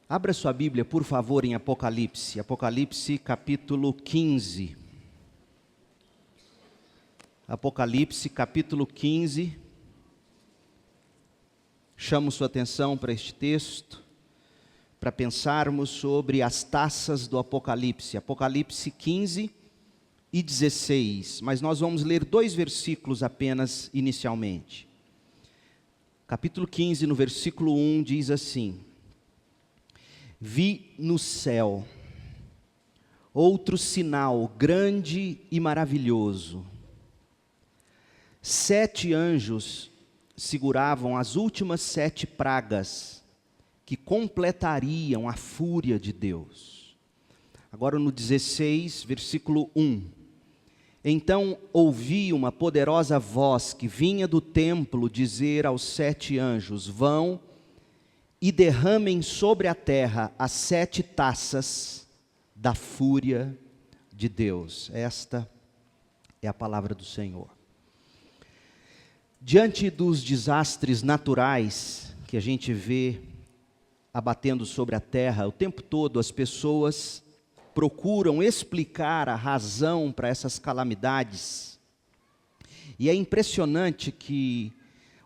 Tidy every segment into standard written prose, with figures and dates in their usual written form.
Abra sua Bíblia, por favor, em Apocalipse. Apocalipse capítulo 15. Apocalipse capítulo 15. Chamo sua atenção para este texto, para pensarmos sobre as taças do Apocalipse. Apocalipse 15 e 16. Mas nós vamos ler 2 versículos apenas inicialmente. Capítulo 15, no versículo 1, diz assim: Vi no céu outro sinal grande e maravilhoso. 7 anjos seguravam as últimas 7 pragas que completariam a fúria de Deus. Agora no 16, versículo 1. Então ouvi uma poderosa voz que vinha do templo dizer aos 7 anjos: Vão e derramem sobre a terra as 7 taças da fúria de Deus. Esta é a palavra do Senhor. Diante dos desastres naturais que a gente vê abatendo sobre a terra, o tempo todo as pessoas procuram explicar a razão para essas calamidades. E é impressionante que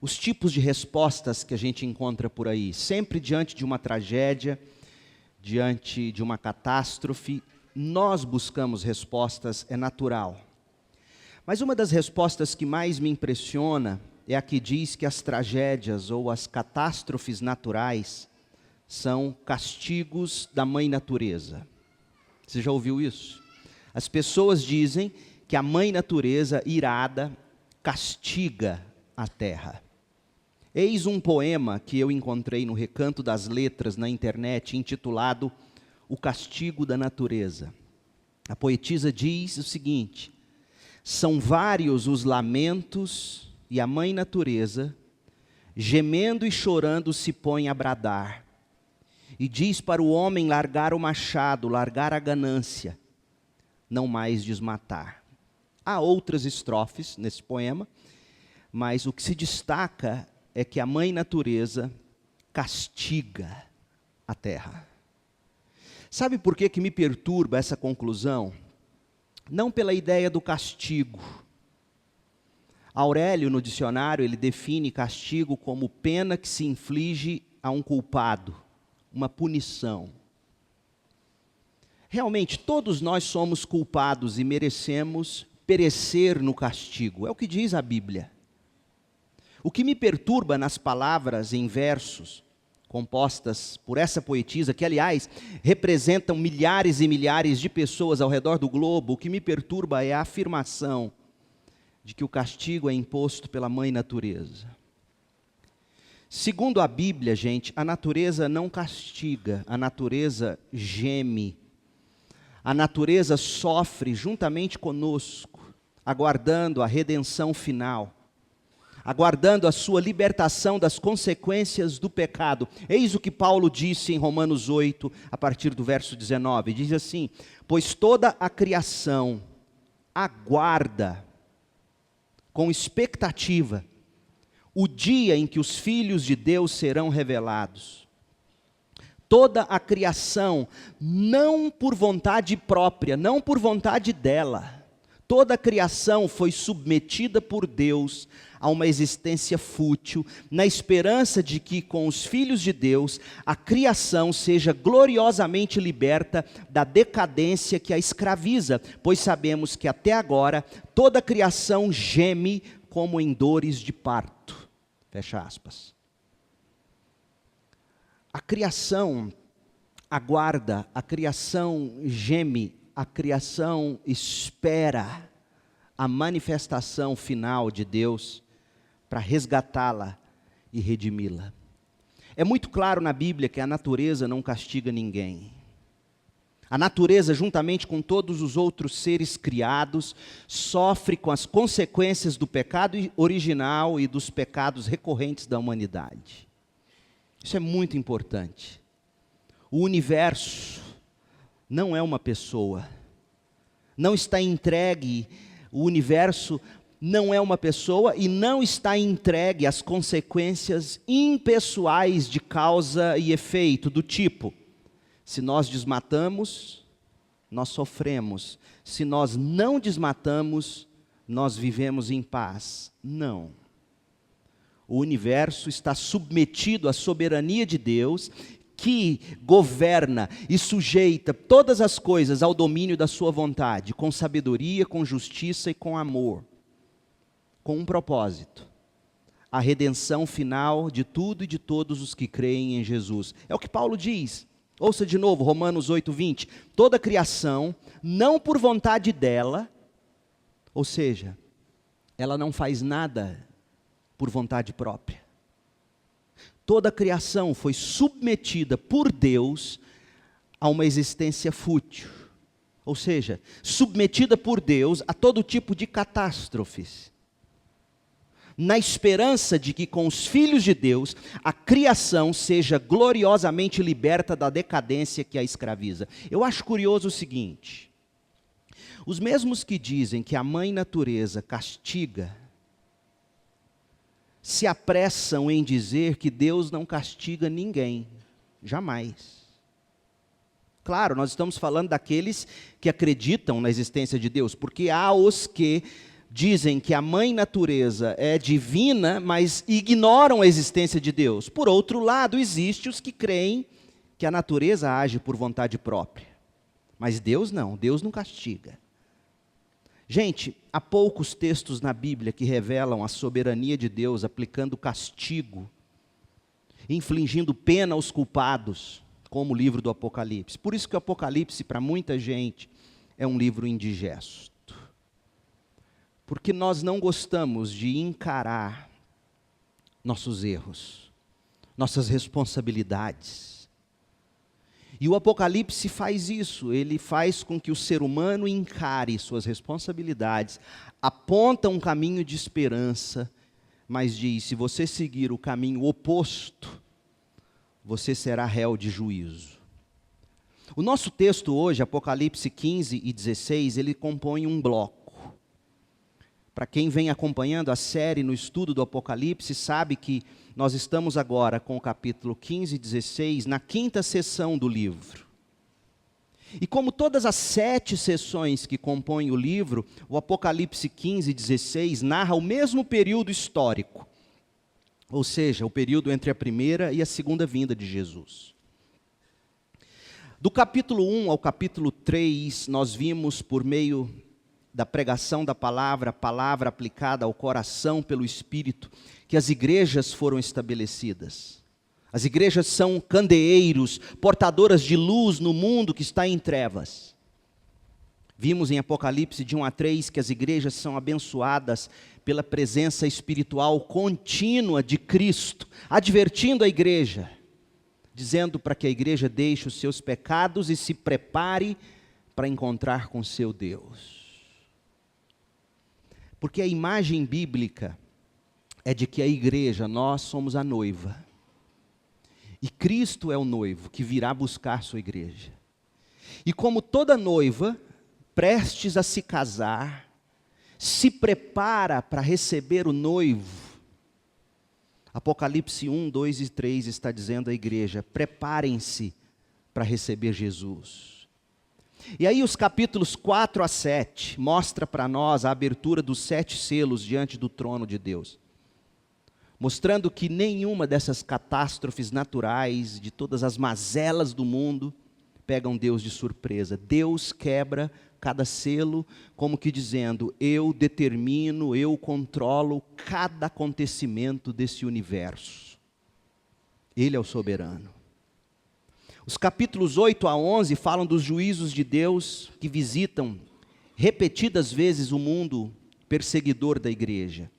os tipos de respostas que a gente encontra por aí, sempre diante de uma tragédia, diante de uma catástrofe, nós buscamos respostas, é natural. Mas uma das respostas que mais me impressiona é a que diz que as tragédias ou as catástrofes naturais são castigos da mãe natureza. Você já ouviu isso? As pessoas dizem que a mãe natureza, irada, castiga a terra. Eis um poema que eu encontrei no Recanto das Letras na internet, intitulado O Castigo da Natureza. A poetisa diz o seguinte: são vários os lamentos e a mãe natureza, gemendo e chorando, se põe a bradar. E diz para o homem largar o machado, largar a ganância, não mais desmatar. Há outras estrofes nesse poema, mas o que se destaca é que a mãe natureza castiga a terra. Sabe por que me perturba essa conclusão? Não pela ideia do castigo. Aurélio, no dicionário, ele define castigo como pena que se inflige a um culpado, uma punição. Realmente, todos nós somos culpados e merecemos perecer no castigo. É o que diz a Bíblia. O que me perturba nas palavras em versos compostas por essa poetisa, que aliás representam milhares e milhares de pessoas ao redor do globo, o que me perturba é a afirmação de que o castigo é imposto pela mãe natureza. Segundo a Bíblia, gente, a natureza não castiga, a natureza geme. A natureza sofre juntamente conosco, aguardando a redenção final, aguardando a sua libertação das consequências do pecado. Eis o que Paulo disse em Romanos 8, a partir do verso 19. Diz assim: pois toda a criação aguarda com expectativa o dia em que os filhos de Deus serão revelados. Toda a criação, não por vontade própria, não por vontade dela, toda a criação foi submetida por Deus a uma existência fútil, na esperança de que com os filhos de Deus, a criação seja gloriosamente liberta da decadência que a escraviza, pois sabemos que até agora toda a criação geme como em dores de parto. Fecha aspas. A criação aguarda, a criação geme, a criação espera a manifestação final de Deus para resgatá-la e redimi-la. É muito claro na Bíblia que a natureza não castiga ninguém. A natureza, juntamente com todos os outros seres criados, sofre com as consequências do pecado original e dos pecados recorrentes da humanidade. Isso é muito importante. O universo não é uma pessoa. Não está entregue, o universo não é uma pessoa e não está entregue às consequências impessoais de causa e efeito, do tipo: Se nós desmatamos, nós sofremos. Se nós não desmatamos, nós vivemos em paz. Não. O universo está submetido à soberania de Deus, que governa e sujeita todas as coisas ao domínio da sua vontade, com sabedoria, com justiça e com amor, com um propósito: a redenção final de tudo e de todos os que creem em Jesus. É o que Paulo diz. Ouça de novo, Romanos 8:20. Toda a criação, não por vontade dela, ou seja, ela não faz nada por vontade própria. Toda a criação foi submetida por Deus a uma existência fútil. Ou seja, submetida por Deus a todo tipo de catástrofes, na esperança de que com os filhos de Deus, a criação seja gloriosamente liberta da decadência que a escraviza. Eu acho curioso o seguinte: os mesmos que dizem que a mãe natureza castiga, se apressam em dizer que Deus não castiga ninguém, jamais. Claro, nós estamos falando daqueles que acreditam na existência de Deus, porque há os que dizem que a mãe natureza é divina, mas ignoram a existência de Deus. Por outro lado, existem os que creem que a natureza age por vontade própria. Mas Deus não castiga. Gente, há poucos textos na Bíblia que revelam a soberania de Deus aplicando castigo, infligindo pena aos culpados, como o livro do Apocalipse. Por isso que o Apocalipse, para muita gente, é um livro indigesto. Porque nós não gostamos de encarar nossos erros, nossas responsabilidades. E o Apocalipse faz isso, ele faz com que o ser humano encare suas responsabilidades, aponta um caminho de esperança, mas diz: se você seguir o caminho oposto, você será réu de juízo. O nosso texto hoje, Apocalipse 15 e 16, ele compõe um bloco. Para quem vem acompanhando a série no estudo do Apocalipse, sabe que nós estamos agora com o capítulo 15 e 16, na quinta sessão do livro. E como todas as 7 sessões que compõem o livro, o Apocalipse 15 e 16 narra o mesmo período histórico, ou seja, o período entre a primeira e a segunda vinda de Jesus. Do capítulo 1 ao capítulo 3, nós vimos por meio da pregação da palavra aplicada ao coração pelo Espírito, que as igrejas foram estabelecidas. As igrejas são candeeiros, portadoras de luz no mundo que está em trevas. Vimos em Apocalipse de 1 a 3 que as igrejas são abençoadas pela presença espiritual contínua de Cristo, advertindo a igreja, dizendo para que a igreja deixe os seus pecados e se prepare para encontrar com seu Deus. Porque a imagem bíblica é de que a igreja, nós somos a noiva. E Cristo é o noivo que virá buscar sua igreja. E como toda noiva, prestes a se casar, se prepara para receber o noivo. Apocalipse 1, 2 e 3 está dizendo à igreja: preparem-se para receber Jesus. E aí os capítulos 4 a 7 mostra para nós a abertura dos 7 selos diante do trono de Deus, mostrando que nenhuma dessas catástrofes naturais, de todas as mazelas do mundo, pegam Deus de surpresa. Deus quebra cada selo, como que dizendo: eu determino, eu controlo cada acontecimento desse universo. Ele é o soberano. Os capítulos 8 a 11 falam dos juízos de Deus que visitam repetidas vezes o mundo perseguidor da igreja.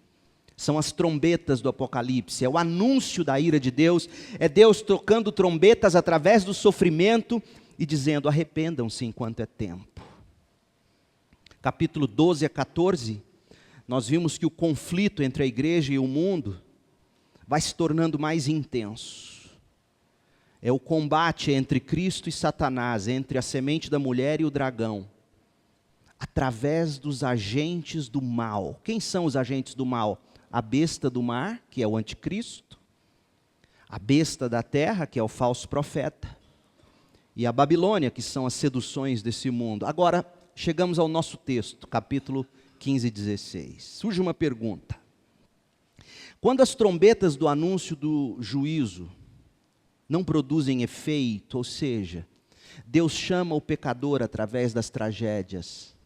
São as trombetas do Apocalipse, é o anúncio da ira de Deus, é Deus tocando trombetas através do sofrimento e dizendo: arrependam-se enquanto é tempo. Capítulo 12 a 14, nós vimos que o conflito entre a igreja e o mundo vai se tornando mais intenso. É o combate entre Cristo e Satanás, entre a semente da mulher e o dragão, através dos agentes do mal. Quem são os agentes do mal? A besta do mar, que é o anticristo, a besta da terra, que é o falso profeta, e a Babilônia, que são as seduções desse mundo. Agora, chegamos ao nosso texto, capítulo 15 e 16. Surge uma pergunta. Quando as trombetas do anúncio do juízo não produzem efeito, ou seja, Deus chama o pecador através das tragédias,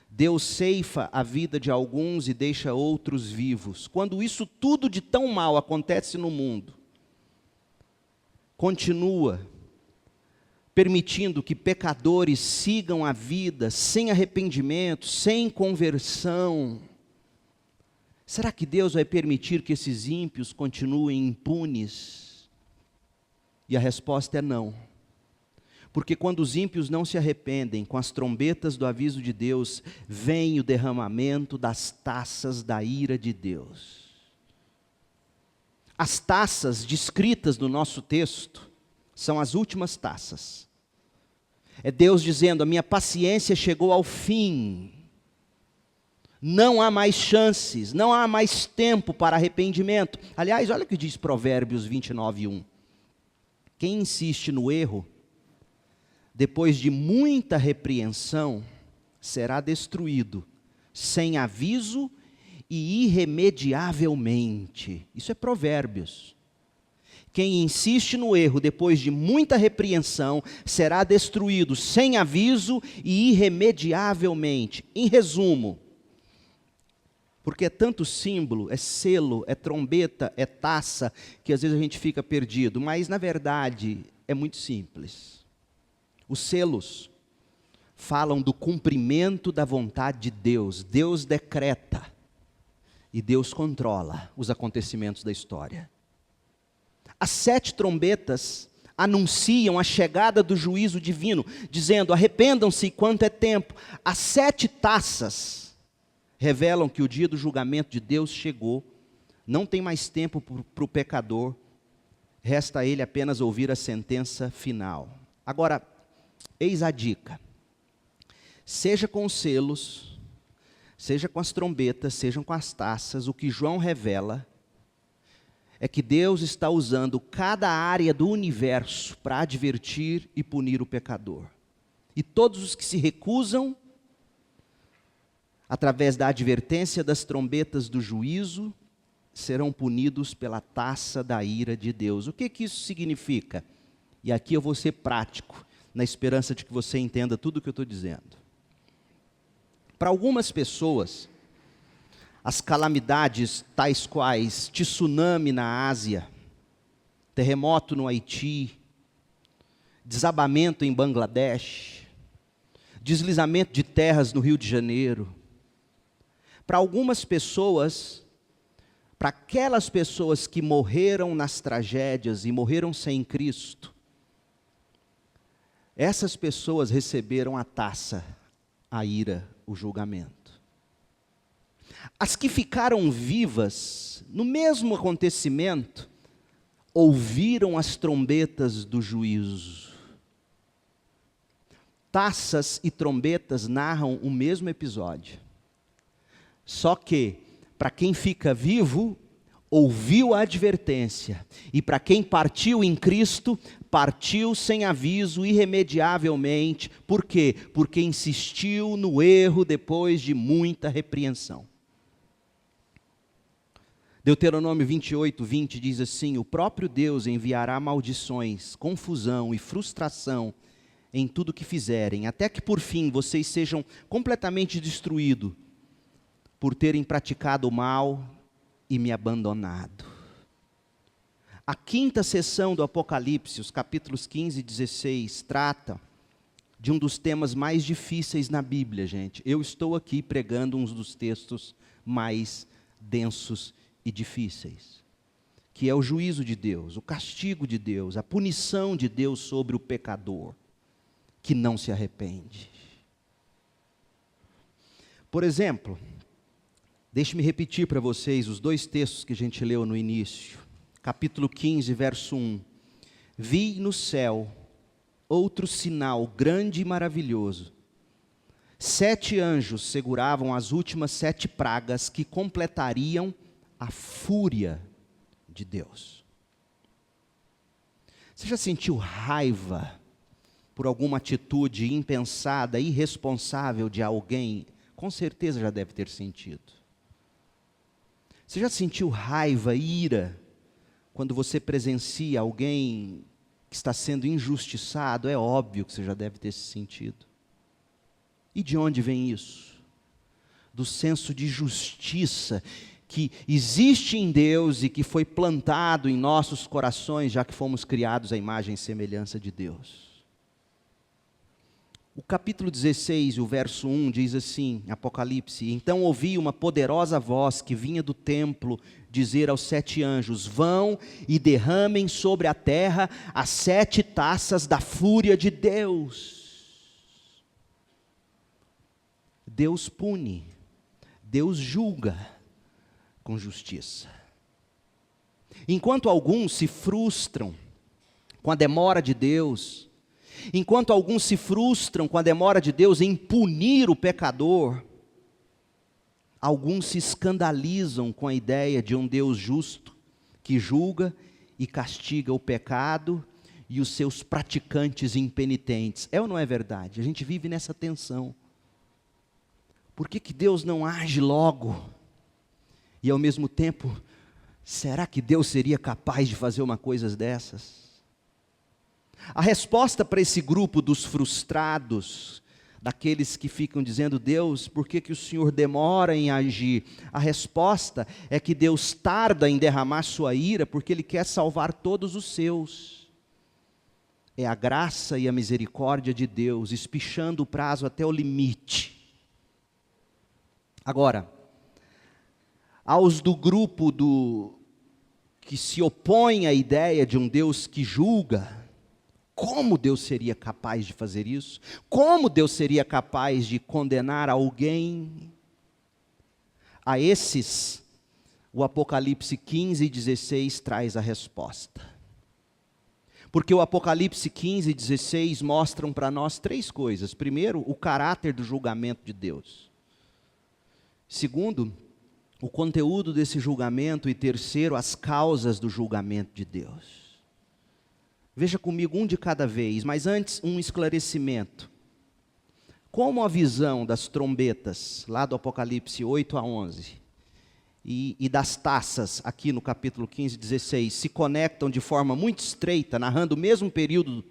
Deus ceifa a vida de alguns e deixa outros vivos. Quando isso tudo de tão mal acontece no mundo, continua permitindo que pecadores sigam a vida sem arrependimento, sem conversão, será que Deus vai permitir que esses ímpios continuem impunes? E a resposta é não. Porque quando os ímpios não se arrependem, com as trombetas do aviso de Deus, vem o derramamento das taças da ira de Deus. As taças descritas no nosso texto são as últimas taças. É Deus dizendo: a minha paciência chegou ao fim. Não há mais chances, não há mais tempo para arrependimento. Aliás, olha o que diz Provérbios 29:1. Quem insiste no erro, depois de muita repreensão, será destruído, sem aviso e irremediavelmente. Isso é Provérbios. Quem insiste no erro, depois de muita repreensão, será destruído, sem aviso e irremediavelmente. Em resumo, porque é tanto símbolo, é selo, é trombeta, é taça, que às vezes a gente fica perdido, mas na verdade é muito simples. Os selos falam do cumprimento da vontade de Deus. Deus decreta e Deus controla os acontecimentos da história. As 7 trombetas anunciam a chegada do juízo divino, dizendo: arrependam-se quanto é tempo. As 7 taças revelam que o dia do julgamento de Deus chegou. Não tem mais tempo para o pecador. Resta a ele apenas ouvir a sentença final. Agora, eis a dica. Seja com os selos, seja com as trombetas, sejam com as taças, o que João revela é que Deus está usando cada área do universo para advertir e punir o pecador. E todos os que se recusam, através da advertência das trombetas do juízo, serão punidos pela taça da ira de Deus. O que isso significa? E aqui eu vou ser prático, na esperança de que você entenda tudo o que eu estou dizendo. Para algumas pessoas, as calamidades tais quais tsunami na Ásia, terremoto no Haiti, desabamento em Bangladesh, deslizamento de terras no Rio de Janeiro, para algumas pessoas, para aquelas pessoas que morreram nas tragédias e morreram sem Cristo, essas pessoas receberam a taça, a ira, o julgamento. As que ficaram vivas no mesmo acontecimento, ouviram as trombetas do juízo. Taças e trombetas narram o mesmo episódio. Só que, para quem fica vivo, ouviu a advertência. E para quem partiu em Cristo, partiu sem aviso, irremediavelmente. Por quê? Porque insistiu no erro depois de muita repreensão. Deuteronômio 28:20 diz assim: o próprio Deus enviará maldições, confusão e frustração em tudo que fizerem, até que por fim vocês sejam completamente destruídos por terem praticado o mal e me abandonado. A 5ª sessão do Apocalipse, os capítulos 15 e 16, trata de um dos temas mais difíceis na Bíblia, gente. Eu estou aqui pregando um dos textos mais densos e difíceis, que é o juízo de Deus, o castigo de Deus, a punição de Deus sobre o pecador que não se arrepende. Por exemplo, deixe-me repetir para vocês os 2 textos que a gente leu no início. Capítulo 15, verso 1. Vi no céu outro sinal grande e maravilhoso. 7 anjos seguravam as últimas 7 pragas que completariam a fúria de Deus. Você já sentiu raiva por alguma atitude impensada, irresponsável de alguém, com certeza já deve ter sentido. Você já sentiu raiva, ira, quando você presencia alguém que está sendo injustiçado? É óbvio que você já deve ter se sentido. E de onde vem isso? Do senso de justiça que existe em Deus e que foi plantado em nossos corações, já que fomos criados à imagem e semelhança de Deus. O capítulo 16, o verso 1 diz assim, Apocalipse: então ouvi uma poderosa voz que vinha do templo dizer aos 7 anjos: vão e derramem sobre a terra as 7 taças da fúria de Deus. Deus pune, Deus julga com justiça. Enquanto alguns se frustram com a demora de Deus, enquanto alguns se frustram com a demora de Deus em punir o pecador, alguns se escandalizam com a ideia de um Deus justo, que julga e castiga o pecado e os seus praticantes impenitentes. É ou não é verdade? A gente vive nessa tensão. Por que Deus não age logo? E ao mesmo tempo, será que Deus seria capaz de fazer uma coisa dessas? A resposta para esse grupo dos frustrados, daqueles que ficam dizendo: Deus, por que o Senhor demora em agir? A resposta é que Deus tarda em derramar sua ira, porque Ele quer salvar todos os seus. É a graça e a misericórdia de Deus, espichando o prazo até o limite. Agora, aos do grupo que se opõe à ideia de um Deus que julga, como Deus seria capaz de fazer isso? Como Deus seria capaz de condenar alguém? A esses, o Apocalipse 15 e 16 traz a resposta. Porque o Apocalipse 15 e 16 mostram para nós 3 coisas. Primeiro, o caráter do julgamento de Deus. Segundo, o conteúdo desse julgamento. E terceiro, as causas do julgamento de Deus. Veja comigo um de cada vez, mas antes um esclarecimento. Como a visão das trombetas, lá do Apocalipse 8 a 11, e das taças, aqui no capítulo 15 e 16, se conectam de forma muito estreita, narrando o mesmo período,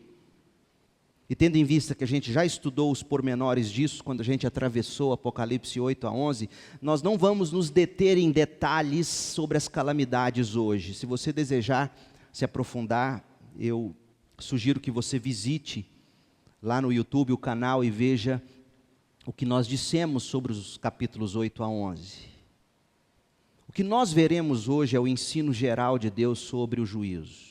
e tendo em vista que a gente já estudou os pormenores disso, quando a gente atravessou Apocalipse 8 a 11, nós não vamos nos deter em detalhes sobre as calamidades hoje. Se você desejar se aprofundar, eu sugiro que você visite lá no YouTube o canal e veja o que nós dissemos sobre os capítulos 8 a 11. O que nós veremos hoje é o ensino geral de Deus sobre o juízo.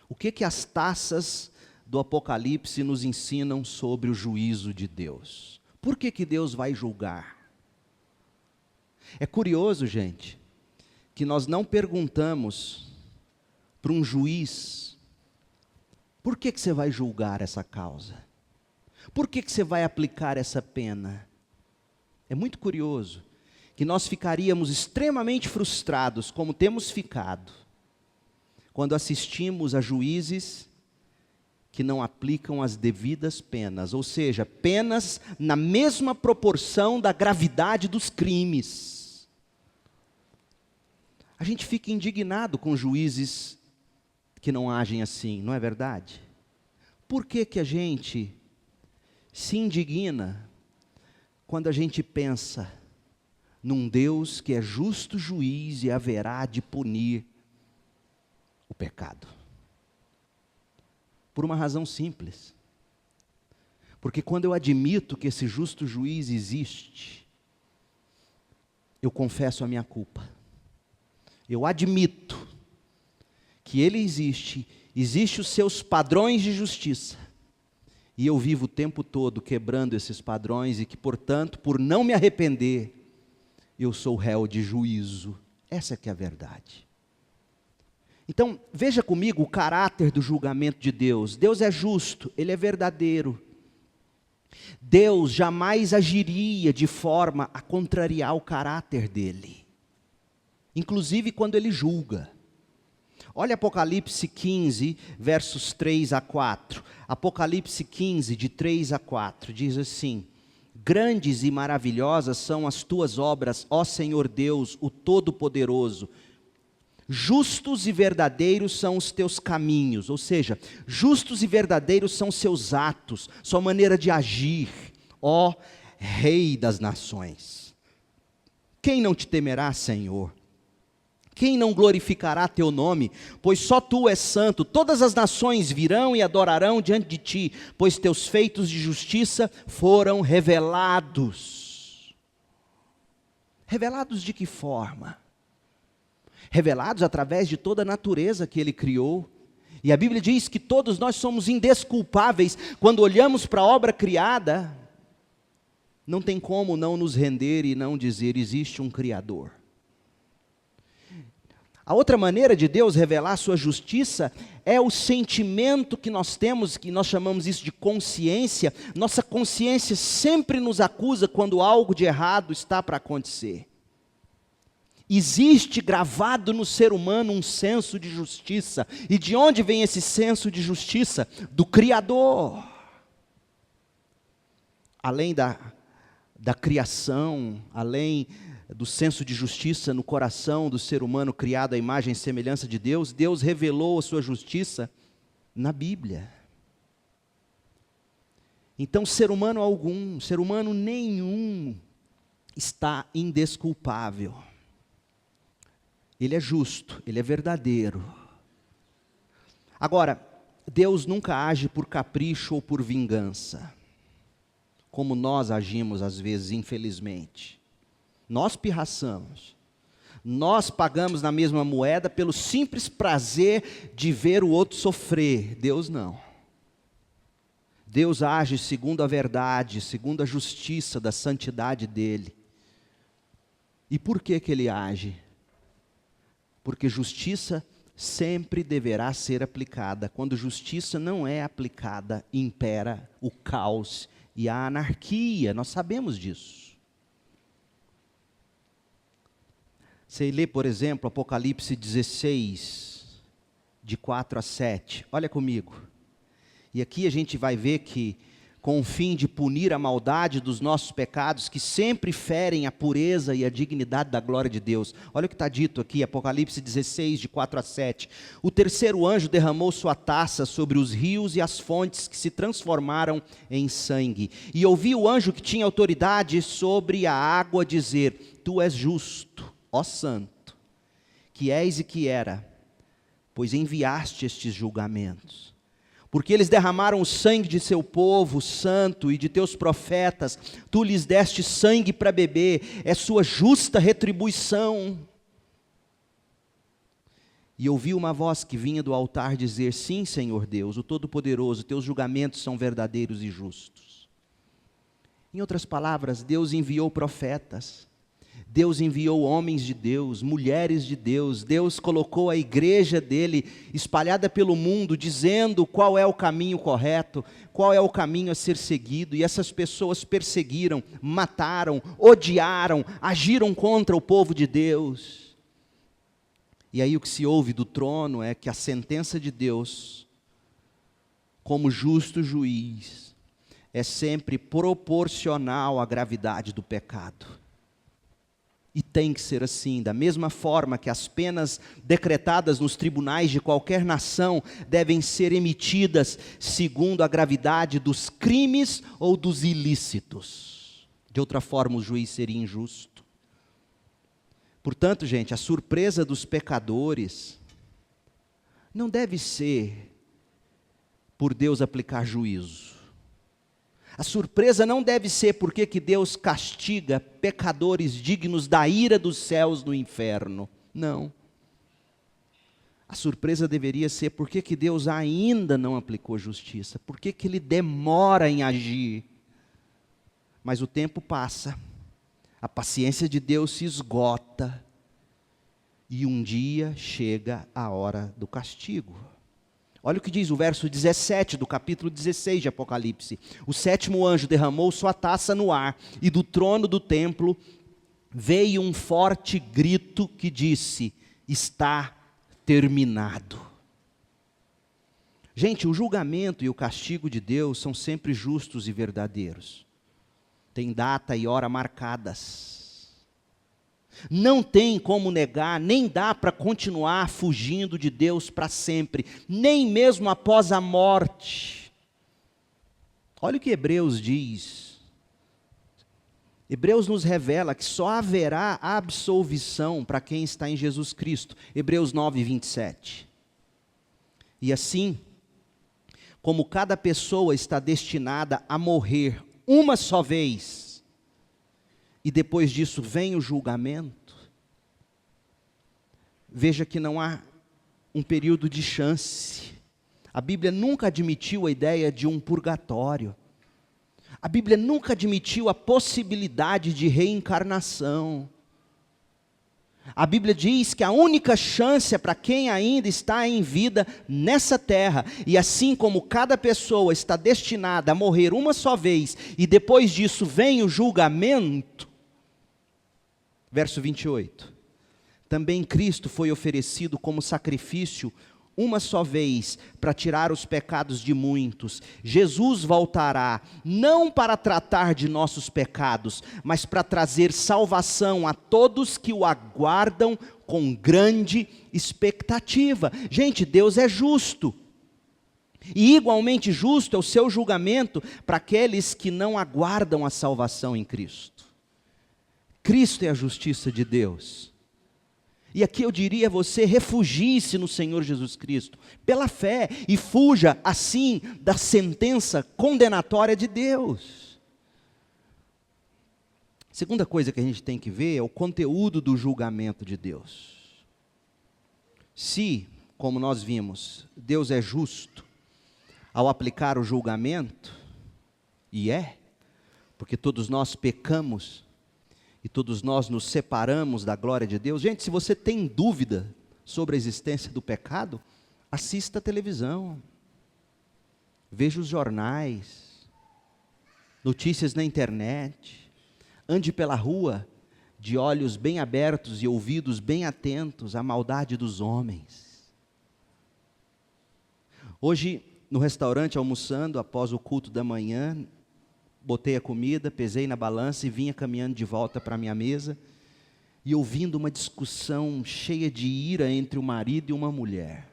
O que as taças do Apocalipse nos ensinam sobre o juízo de Deus? Por que Deus vai julgar? É curioso, gente, que nós não perguntamos para um juiz: por que você vai julgar essa causa? Por que você vai aplicar essa pena? É muito curioso que nós ficaríamos extremamente frustrados, como temos ficado, quando assistimos a juízes que não aplicam as devidas penas, ou seja, penas na mesma proporção da gravidade dos crimes. A gente fica indignado com juízes que não agem assim, não é verdade? Por que a gente se indigna quando a gente pensa num Deus que é justo juiz e haverá de punir o pecado? Por uma razão simples. Porque quando eu admito que esse justo juiz existe, eu confesso a minha culpa. Eu admito que Ele existe os seus padrões de justiça, e eu vivo o tempo todo quebrando esses padrões, e que, portanto, por não me arrepender, eu sou réu de juízo. Essa que é a verdade. Então, veja comigo o caráter do julgamento de Deus. Deus é justo, Ele é verdadeiro. Deus jamais agiria de forma a contrariar o caráter dEle, inclusive quando Ele julga. Olha Apocalipse 15, versos 3 a 4. Apocalipse 15, de 3 a 4, diz assim: grandes e maravilhosas são as tuas obras, ó Senhor Deus, o Todo-Poderoso. Justos e verdadeiros são os teus caminhos, ou seja, justos e verdadeiros são seus atos, sua maneira de agir, ó Rei das nações. Quem não te temerá, Senhor? Quem não glorificará teu nome? Pois só tu és santo. Todas as nações virão e adorarão diante de ti, pois teus feitos de justiça foram revelados. Revelados de que forma? Revelados através de toda a natureza que Ele criou. E a Bíblia diz que todos nós somos indesculpáveis. Quando olhamos para a obra criada, não tem como não nos render e não dizer: existe um Criador. A outra maneira de Deus revelar sua justiça é o sentimento que nós temos, que nós chamamos isso de consciência. Nossa consciência sempre nos acusa quando algo de errado está para acontecer. Existe gravado no ser humano um senso de justiça. E de onde vem esse senso de justiça? Do Criador. Além da criação, além do senso de justiça no coração do ser humano criado à imagem e semelhança de Deus, Deus revelou a sua justiça na Bíblia. Então, ser humano nenhum está indesculpável. Ele é justo, ele é verdadeiro. Agora, Deus nunca age por capricho ou por vingança, como nós agimos às vezes, infelizmente. Nós pirraçamos, nós pagamos na mesma moeda pelo simples prazer de ver o outro sofrer. Deus não. Deus age segundo a verdade, segundo a justiça da santidade dEle. E por que Ele age? Porque justiça sempre deverá ser aplicada. Quando justiça não é aplicada, impera o caos e a anarquia. Nós sabemos disso. Você lê, por exemplo, Apocalipse 16, de 4 a 7. Olha comigo. E aqui a gente vai ver que, com o fim de punir a maldade dos nossos pecados, que sempre ferem a pureza e a dignidade da glória de Deus. Olha o que está dito aqui, Apocalipse 16, de 4 a 7. O terceiro anjo derramou sua taça sobre os rios e as fontes que se transformaram em sangue. E ouvi o anjo que tinha autoridade sobre a água dizer: Tu és justo, ó santo, que és e que era, pois enviaste estes julgamentos. Porque eles derramaram o sangue de seu povo santo e de teus profetas, tu lhes deste sangue para beber, é sua justa retribuição. E ouvi uma voz que vinha do altar dizer: Sim, Senhor Deus, o Todo-Poderoso, teus julgamentos são verdadeiros e justos. Em outras palavras, Deus enviou profetas, Deus enviou homens de Deus, mulheres de Deus. Deus colocou a igreja dele espalhada pelo mundo, dizendo qual é o caminho correto, qual é o caminho a ser seguido. E essas pessoas perseguiram, mataram, odiaram, agiram contra o povo de Deus. E aí o que se ouve do trono é que a sentença de Deus, como justo juiz, é sempre proporcional à gravidade do pecado. E tem que ser assim, da mesma forma que as penas decretadas nos tribunais de qualquer nação devem ser emitidas segundo a gravidade dos crimes ou dos ilícitos. De outra forma, o juiz seria injusto. Portanto, gente, a surpresa dos pecadores não deve ser por Deus aplicar juízo. A surpresa não deve ser porque que Deus castiga pecadores dignos da ira dos céus no inferno. Não. A surpresa deveria ser porque que Deus ainda não aplicou justiça. Porque que Ele demora em agir. Mas o tempo passa. A paciência de Deus se esgota. E um dia chega a hora do castigo. Olha o que diz o verso 17 do capítulo 16 de Apocalipse. O sétimo anjo derramou sua taça no ar, e do trono do templo veio um forte grito que disse: está terminado. Gente, o julgamento e o castigo de Deus são sempre justos e verdadeiros. Tem data e hora marcadas. Não tem como negar, nem dá para continuar fugindo de Deus para sempre, nem mesmo após a morte. Olha o que Hebreus diz. Hebreus nos revela que só haverá absolvição para quem está em Jesus Cristo. Hebreus 9, 27. E assim, como cada pessoa está destinada a morrer uma só vez, e depois disso vem o julgamento, veja que não há um período de chance. A Bíblia nunca admitiu a ideia de um purgatório. A Bíblia nunca admitiu a possibilidade de reencarnação. A Bíblia diz que a única chance é para quem ainda está em vida nessa terra. E assim como cada pessoa está destinada a morrer uma só vez, e depois disso vem o julgamento. Verso 28. Também Cristo foi oferecido como sacrifício uma só vez, para tirar os pecados de muitos. Jesus voltará, não para tratar de nossos pecados, mas para trazer salvação a todos que o aguardam com grande expectativa. Gente, Deus é justo. E igualmente justo é o seu julgamento para aqueles que não aguardam a salvação em Cristo. Cristo é a justiça de Deus. E aqui eu diria a você, refugie-se no Senhor Jesus Cristo, pela fé, e fuja assim da sentença condenatória de Deus. Segunda coisa que a gente tem que ver é o conteúdo do julgamento de Deus. Se, como nós vimos, Deus é justo ao aplicar o julgamento, e porque todos nós pecamos, e todos nós nos separamos da glória de Deus. Gente, se você tem dúvida sobre a existência do pecado, assista a televisão, veja os jornais, notícias na internet, ande pela rua de olhos bem abertos e ouvidos bem atentos à maldade dos homens. Hoje, no restaurante, almoçando, após o culto da manhã, botei a comida, pesei na balança e vinha caminhando de volta para a minha mesa, e ouvindo uma discussão cheia de ira entre um marido e uma mulher.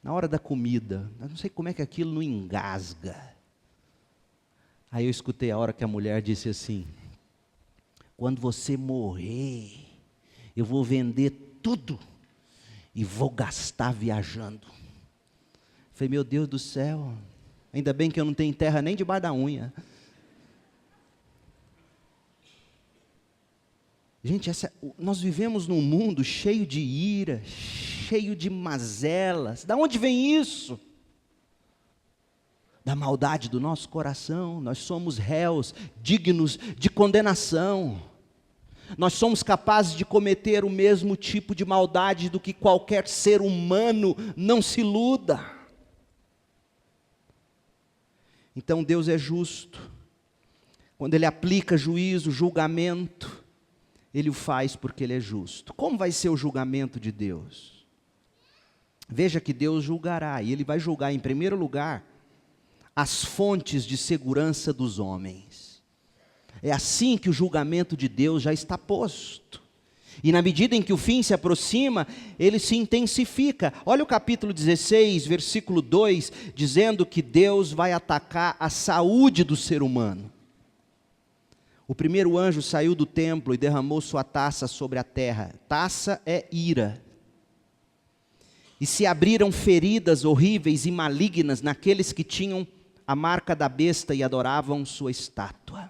Na hora da comida, eu não sei como é que aquilo não engasga. Aí eu escutei a hora que a mulher disse assim: quando você morrer, eu vou vender tudo e vou gastar viajando. Falei, meu Deus do céu, ainda bem que eu não tenho terra nem debaixo da unha. Gente, nós vivemos num mundo cheio de ira, cheio de mazelas. Da onde vem isso? Da maldade do nosso coração. Nós somos réus, dignos de condenação. Nós somos capazes de cometer o mesmo tipo de maldade do que qualquer ser humano, não se iluda. Então Deus é justo. Quando Ele aplica juízo, julgamento, Ele o faz porque Ele é justo. Como vai ser o julgamento de Deus? Veja que Deus julgará, e Ele vai julgar em primeiro lugar as fontes de segurança dos homens. É assim que o julgamento de Deus já está posto. E na medida em que o fim se aproxima, ele se intensifica. Olha o capítulo 16, versículo 2, dizendo que Deus vai atacar a saúde do ser humano. O primeiro anjo saiu do templo e derramou sua taça sobre a terra. Taça é ira. E se abriram feridas horríveis e malignas naqueles que tinham a marca da besta e adoravam sua estátua.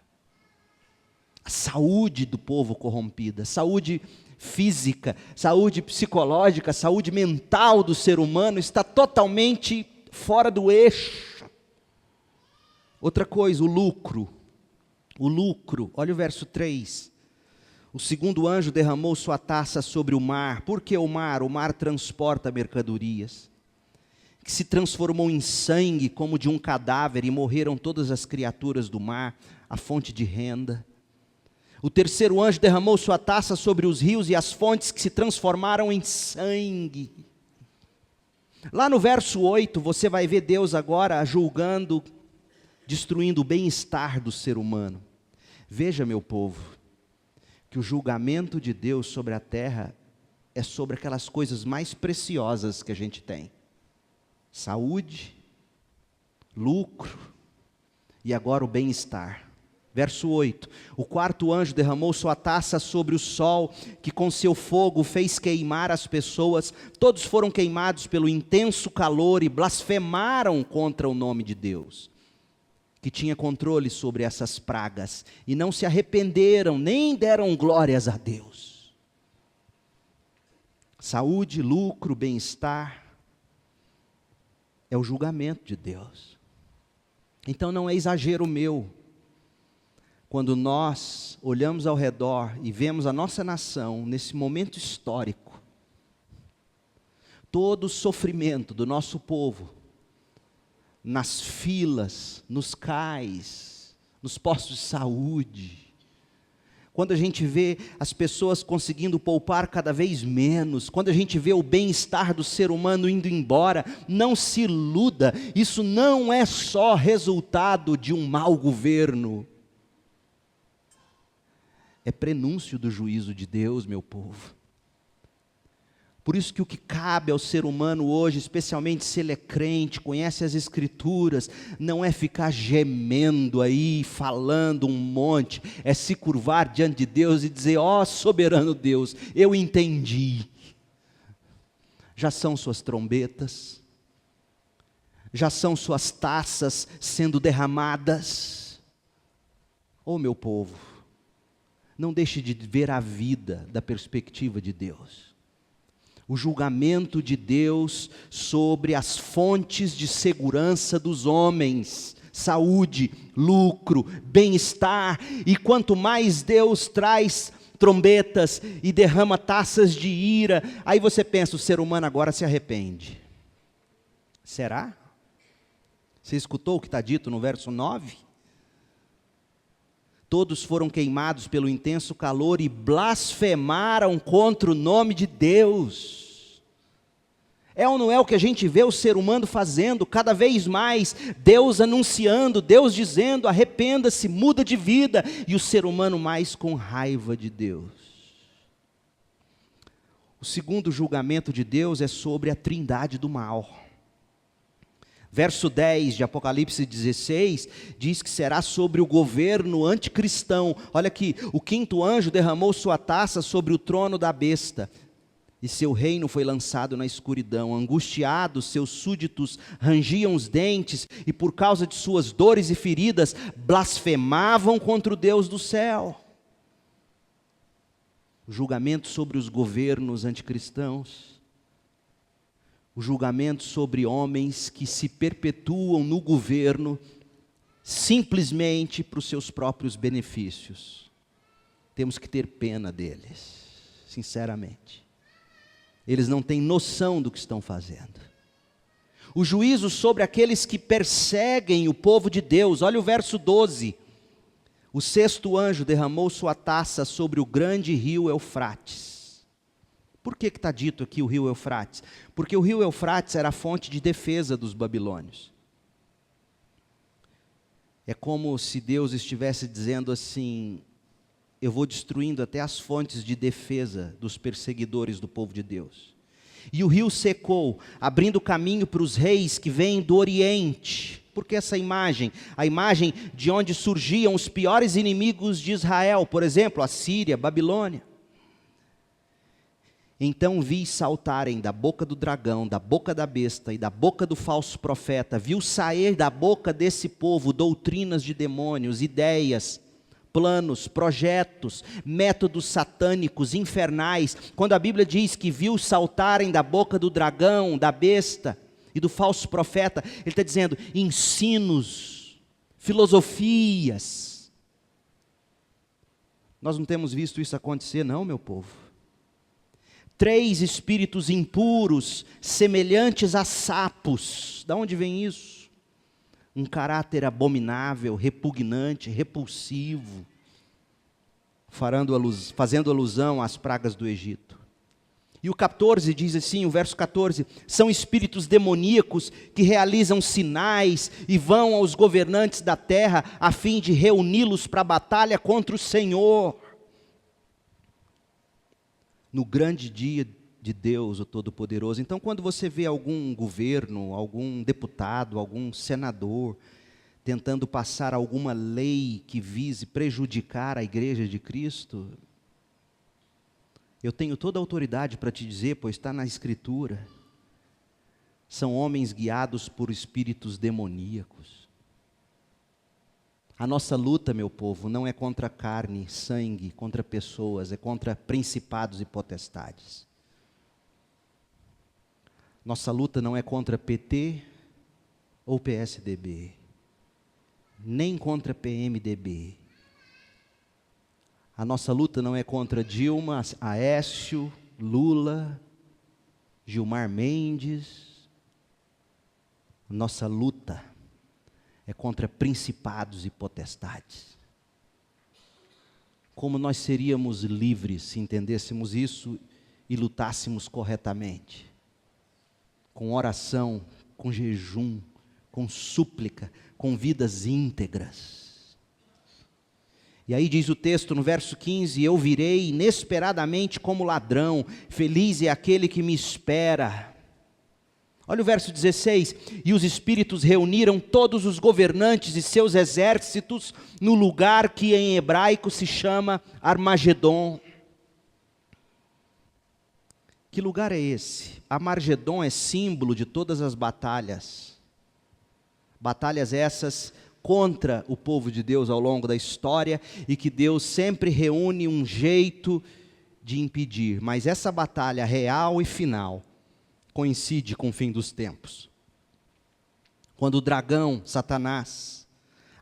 A saúde do povo corrompida, saúde física, saúde psicológica, saúde mental do ser humano está totalmente fora do eixo. Outra coisa, o lucro, olha o verso 3. O segundo anjo derramou sua taça sobre o mar. Por que o mar? O mar transporta mercadorias, que se transformou em sangue como de um cadáver, e morreram todas as criaturas do mar, a fonte de renda. O terceiro anjo derramou sua taça sobre os rios e as fontes que se transformaram em sangue. Lá no verso 8, você vai ver Deus agora julgando, destruindo o bem-estar do ser humano. Veja, meu povo, que o julgamento de Deus sobre a terra é sobre aquelas coisas mais preciosas que a gente tem. Saúde, lucro e agora o bem-estar. Verso 8, o quarto anjo derramou sua taça sobre o sol, que com seu fogo fez queimar as pessoas. Todos foram queimados pelo intenso calor e blasfemaram contra o nome de Deus, que tinha controle sobre essas pragas, e não se arrependeram, nem deram glórias a Deus. Saúde, lucro, bem-estar, é o julgamento de Deus. Então não é exagero meu, quando nós olhamos ao redor e vemos a nossa nação, nesse momento histórico, todo o sofrimento do nosso povo, nas filas, nos cais, nos postos de saúde, quando a gente vê as pessoas conseguindo poupar cada vez menos, quando a gente vê o bem-estar do ser humano indo embora, não se iluda, isso não é só resultado de um mau governo, é prenúncio do juízo de Deus, meu povo. Por isso que o que cabe ao ser humano hoje, especialmente se ele é crente, conhece as Escrituras, não é ficar gemendo aí, falando um monte, é se curvar diante de Deus e dizer, ó soberano Deus, eu entendi. Já são suas trombetas, já são suas taças sendo derramadas. Ô meu povo, não deixe de ver a vida da perspectiva de Deus. O julgamento de Deus sobre as fontes de segurança dos homens, saúde, lucro, bem-estar, e quanto mais Deus traz trombetas e derrama taças de ira, aí você pensa, o ser humano agora se arrepende. Será? Você escutou o que está dito no verso 9? Todos foram queimados pelo intenso calor e blasfemaram contra o nome de Deus. É ou não é o que a gente vê o ser humano fazendo, cada vez mais, Deus anunciando, Deus dizendo, arrependa-se, muda de vida, e o ser humano mais com raiva de Deus. O segundo julgamento de Deus é sobre a trindade do mal. Verso 10 de Apocalipse 16, diz que será sobre o governo anticristão. Olha aqui, o quinto anjo derramou sua taça sobre o trono da besta, e seu reino foi lançado na escuridão. Angustiados, seus súditos rangiam os dentes, e por causa de suas dores e feridas, blasfemavam contra o Deus do céu. O julgamento sobre os governos anticristãos. O julgamento sobre homens que se perpetuam no governo simplesmente para os seus próprios benefícios. Temos que ter pena deles, sinceramente. Eles não têm noção do que estão fazendo. O juízo sobre aqueles que perseguem o povo de Deus. Olha o verso 12. O sexto anjo derramou sua taça sobre o grande rio Eufrates. Por que está dito aqui o rio Eufrates? Porque o rio Eufrates era a fonte de defesa dos babilônios. É como se Deus estivesse dizendo assim, eu vou destruindo até as fontes de defesa dos perseguidores do povo de Deus. E o rio secou, abrindo caminho para os reis que vêm do Oriente. Por que essa imagem? A imagem de onde surgiam os piores inimigos de Israel, por exemplo, a Síria, a Babilônia. Então vi saltarem da boca do dragão, da boca da besta e da boca do falso profeta, viu sair da boca desse povo doutrinas de demônios, ideias, planos, projetos, métodos satânicos, infernais. Quando a Bíblia diz que viu saltarem da boca do dragão, da besta e do falso profeta, ele está dizendo ensinos, filosofias. Nós não temos visto isso acontecer não, meu povo. 3 espíritos impuros, semelhantes a sapos. Da onde vem isso? Um caráter abominável, repugnante, repulsivo. fazendo alusão às pragas do Egito. E o 14 diz assim, o verso 14, são espíritos demoníacos que realizam sinais e vão aos governantes da terra a fim de reuni-los para a batalha contra o Senhor. No grande dia de Deus, o Todo-Poderoso. Então, quando você vê algum governo, algum deputado, algum senador, tentando passar alguma lei que vise prejudicar a igreja de Cristo, eu tenho toda a autoridade para te dizer, pois está na Escritura, são homens guiados por espíritos demoníacos. A nossa luta, meu povo, não é contra carne, sangue, contra pessoas, é contra principados e potestades. Nossa luta não é contra PT ou PSDB, nem contra PMDB. A nossa luta não é contra Dilma, Aécio, Lula, Gilmar Mendes. Nossa luta é contra principados e potestades. Como nós seríamos livres se entendêssemos isso e lutássemos corretamente? Com oração, com jejum, com súplica, com vidas íntegras. E aí diz o texto no verso 15, eu virei inesperadamente como ladrão, feliz é aquele que me espera. Olha o verso 16, e os espíritos reuniram todos os governantes e seus exércitos no lugar que em hebraico se chama Armagedon. Que lugar é esse? Armagedon é símbolo de todas as batalhas. Batalhas essas contra o povo de Deus ao longo da história e que Deus sempre reúne um jeito de impedir. Mas essa batalha real e final coincide com o fim dos tempos. Quando o dragão, Satanás,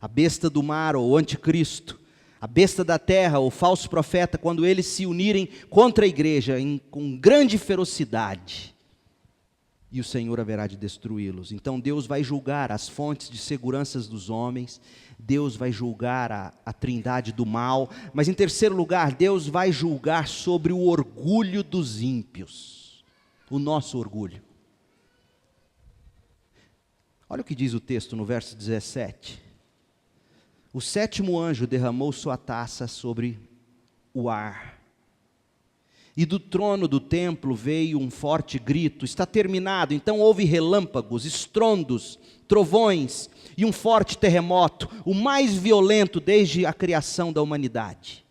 a besta do mar ou o anticristo, a besta da terra, o falso profeta, quando eles se unirem contra a igreja com grande ferocidade, e o Senhor haverá de destruí-los. Então Deus vai julgar as fontes de seguranças dos homens, Deus vai julgar a trindade do mal, mas em terceiro lugar, Deus vai julgar sobre o orgulho dos ímpios, o nosso orgulho. Olha o que diz o texto no verso 17. O sétimo anjo derramou sua taça sobre o ar. E do trono do templo veio um forte grito, está terminado. Então houve relâmpagos, estrondos, trovões e um forte terremoto, o mais violento desde a criação da humanidade.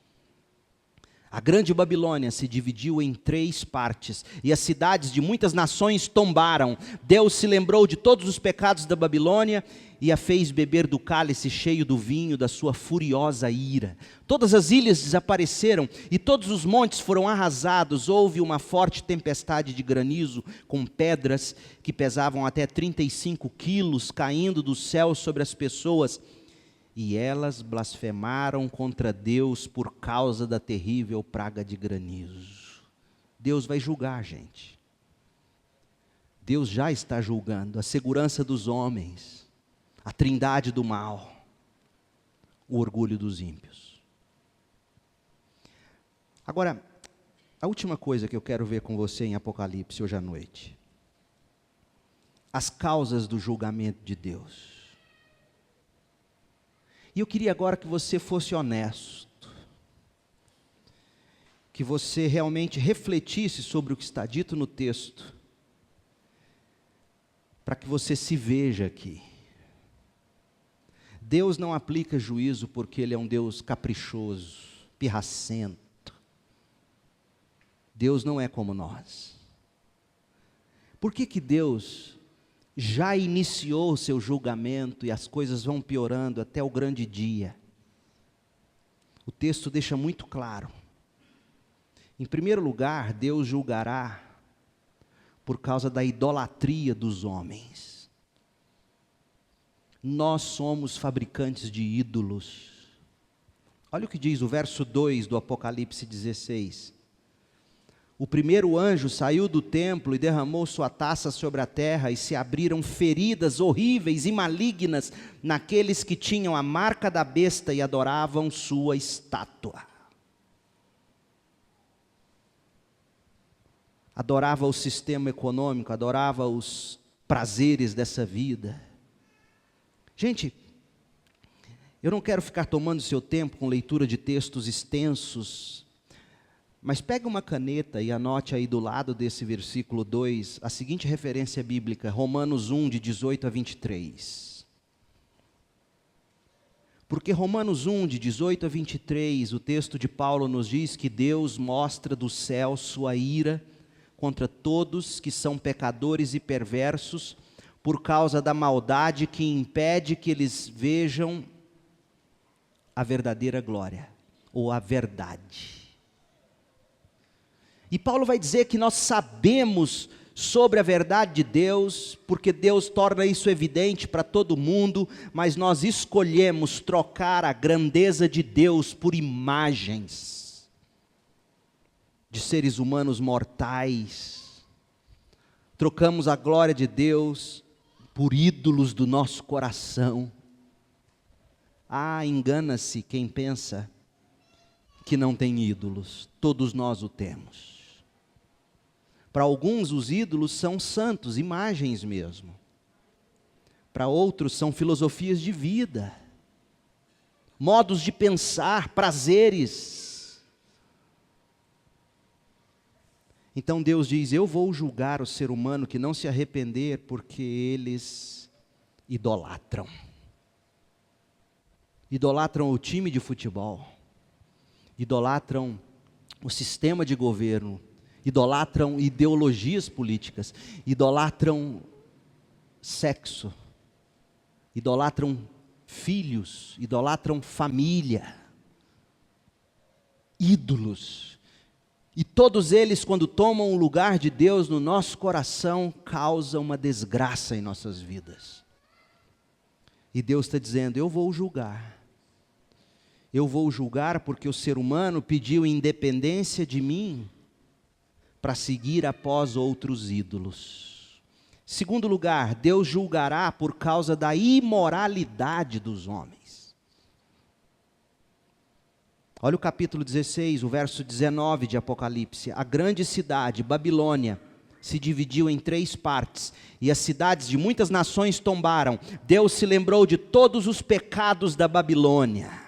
A grande Babilônia se dividiu em 3 partes, e as cidades de muitas nações tombaram. Deus se lembrou de todos os pecados da Babilônia e a fez beber do cálice cheio do vinho da sua furiosa ira. Todas as ilhas desapareceram e todos os montes foram arrasados. Houve uma forte tempestade de granizo com pedras que pesavam até 35 quilos caindo do céu sobre as pessoas. E elas blasfemaram contra Deus por causa da terrível praga de granizo. Deus vai julgar, gente. Deus já está julgando a segurança dos homens, a trindade do mal, o orgulho dos ímpios. Agora, a última coisa que eu quero ver com você em Apocalipse hoje à noite. As causas do julgamento de Deus. E eu queria agora que você fosse honesto, que você realmente refletisse sobre o que está dito no texto, para que você se veja aqui. Deus não aplica juízo porque Ele é um Deus caprichoso, pirracento. Deus não é como nós. Por que Deus já iniciou o seu julgamento e as coisas vão piorando até o grande dia? O texto deixa muito claro. Em primeiro lugar, Deus julgará por causa da idolatria dos homens. Nós somos fabricantes de ídolos. Olha o que diz o verso 2 do Apocalipse 16. O primeiro anjo saiu do templo e derramou sua taça sobre a terra, e se abriram feridas horríveis e malignas naqueles que tinham a marca da besta e adoravam sua estátua. adorava o sistema econômico, adorava os prazeres dessa vida. Gente, eu não quero ficar tomando seu tempo com leitura de textos extensos, mas pegue uma caneta e anote aí do lado desse versículo 2, a seguinte referência bíblica, Romanos 1, de 18 a 23. Porque Romanos 1, de 18 a 23, o texto de Paulo nos diz que Deus mostra do céu sua ira contra todos que são pecadores e perversos, por causa da maldade que impede que eles vejam a verdadeira glória, ou a verdade. E Paulo vai dizer que nós sabemos sobre a verdade de Deus, porque Deus torna isso evidente para todo mundo, mas nós escolhemos trocar a grandeza de Deus por imagens de seres humanos mortais. Trocamos a glória de Deus por ídolos do nosso coração. Engana-se quem pensa que não tem ídolos, todos nós o temos. Para alguns os ídolos são santos, imagens mesmo. Para outros são filosofias de vida, modos de pensar, prazeres. Então Deus diz, eu vou julgar o ser humano que não se arrepender, porque eles idolatram. Idolatram o time de futebol, idolatram o sistema de governo, idolatram ideologias políticas, idolatram sexo, idolatram filhos, idolatram família, ídolos. E todos eles, quando tomam o lugar de Deus no nosso coração, causam uma desgraça em nossas vidas. E Deus está dizendo, eu vou julgar. Eu vou julgar porque o ser humano pediu independência de mim para seguir após outros ídolos. Segundo lugar, Deus julgará por causa da imoralidade dos homens. Olha o capítulo 16, o verso 19 de Apocalipse. A grande cidade, Babilônia, se dividiu em 3 partes, e as cidades de muitas nações tombaram. Deus se lembrou de todos os pecados da Babilônia.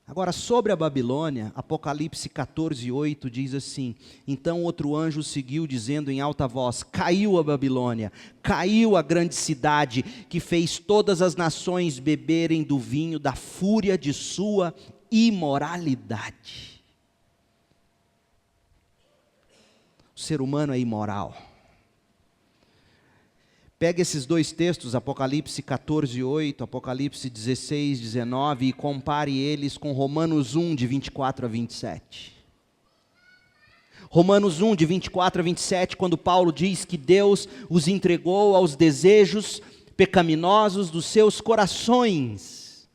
Agora, sobre a Babilônia, Apocalipse 14, 8 diz assim, então outro anjo seguiu dizendo em alta voz, caiu a Babilônia, caiu a grande cidade, que fez todas as nações beberem do vinho da fúria de sua imoralidade. O ser humano é imoral. Pega esses 2 textos, Apocalipse 14, 8, Apocalipse 16, 19, e compare eles com Romanos 1, de 24 a 27. Romanos 1, de 24 a 27, quando Paulo diz que Deus os entregou aos desejos pecaminosos dos seus corações.